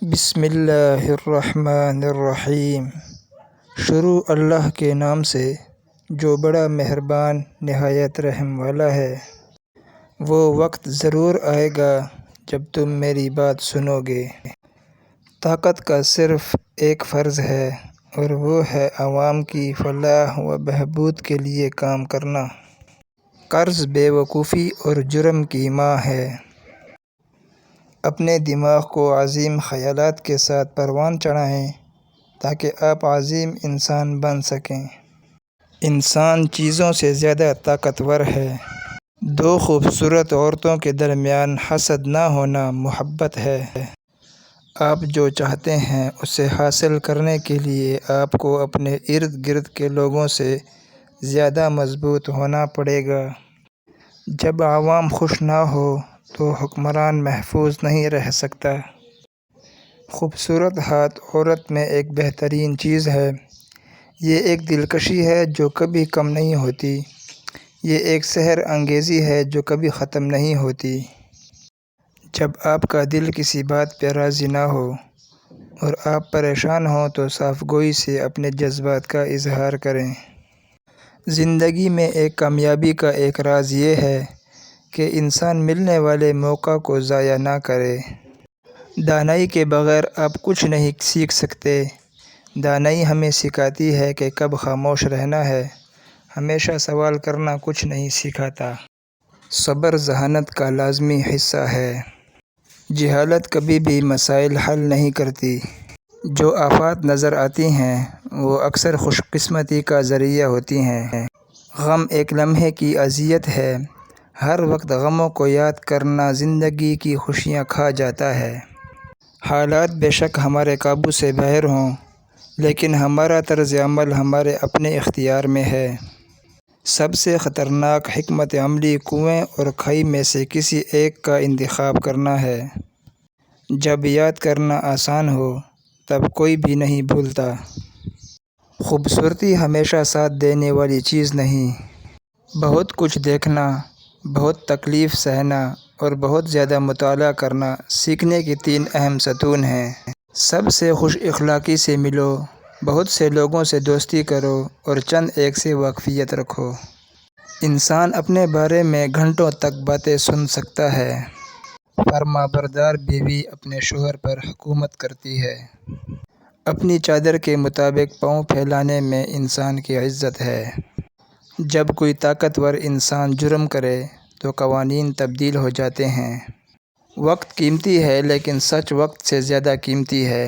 بسم اللہ الرحمن الرحیم۔ شروع اللہ کے نام سے جو بڑا مہربان نہایت رحم والا ہے۔ وہ وقت ضرور آئے گا جب تم میری بات سنو گے۔ طاقت کا صرف ایک فرض ہے اور وہ ہے عوام کی فلاح و بہبود کے لیے کام کرنا۔ قرض بے وقوفی اور جرم کی ماں ہے۔ اپنے دماغ کو عظیم خیالات کے ساتھ پروان چڑھائیں تاکہ آپ عظیم انسان بن سکیں۔ انسان چیزوں سے زیادہ طاقتور ہے۔ دو خوبصورت عورتوں کے درمیان حسد نہ ہونا محبت ہے۔ آپ جو چاہتے ہیں اسے حاصل کرنے کے لیے آپ کو اپنے ارد گرد کے لوگوں سے زیادہ مضبوط ہونا پڑے گا۔ جب عوام خوش نہ ہو تو حکمران محفوظ نہیں رہ سکتا۔ خوبصورت ہاتھ عورت میں ایک بہترین چیز ہے۔ یہ ایک دلکشی ہے جو کبھی کم نہیں ہوتی۔ یہ ایک سحر انگیزی ہے جو کبھی ختم نہیں ہوتی۔ جب آپ کا دل کسی بات پہ راضی نہ ہو اور آپ پریشان ہوں تو صاف گوئی سے اپنے جذبات کا اظہار کریں۔ زندگی میں کامیابی کا ایک راز یہ ہے کہ انسان ملنے والے موقع کو ضائع نہ کرے۔ دانائی کے بغیر آپ کچھ نہیں سیکھ سکتے۔ دانائی ہمیں سکھاتی ہے کہ کب خاموش رہنا ہے۔ ہمیشہ سوال کرنا کچھ نہیں سکھاتا۔ صبر ذہانت کا لازمی حصہ ہے۔ جہالت کبھی بھی مسائل حل نہیں کرتی۔ جو آفات نظر آتی ہیں وہ اکثر خوش قسمتی کا ذریعہ ہوتی ہیں۔ غم ایک لمحے کی اذیت ہے۔ ہر وقت غموں کو یاد کرنا زندگی کی خوشیاں کھا جاتا ہے۔ حالات بے شک ہمارے قابو سے باہر ہوں لیکن ہمارا طرز عمل ہمارے اپنے اختیار میں ہے۔ سب سے خطرناک حکمت عملی کنویں اور کھائی میں سے کسی ایک کا انتخاب کرنا ہے۔ جب یاد کرنا آسان ہو تب کوئی بھی نہیں بھولتا۔ خوبصورتی ہمیشہ ساتھ دینے والی چیز نہیں۔ بہت کچھ دیکھنا، بہت تکلیف سہنا اور بہت زیادہ مطالعہ کرنا سیکھنے کی 3 اہم ستون ہیں۔ سب سے خوش اخلاقی سے ملو، بہت سے لوگوں سے دوستی کرو اور چند ایک سے واقفیت رکھو۔ انسان اپنے بارے میں گھنٹوں تک باتیں سن سکتا ہے۔ فرمانبردار بیوی اپنے شوہر پر حکومت کرتی ہے۔ اپنی چادر کے مطابق پاؤں پھیلانے میں انسان کی عزت ہے۔ جب کوئی طاقتور انسان جرم کرے تو قوانین تبدیل ہو جاتے ہیں۔ وقت قیمتی ہے لیکن سچ وقت سے زیادہ قیمتی ہے۔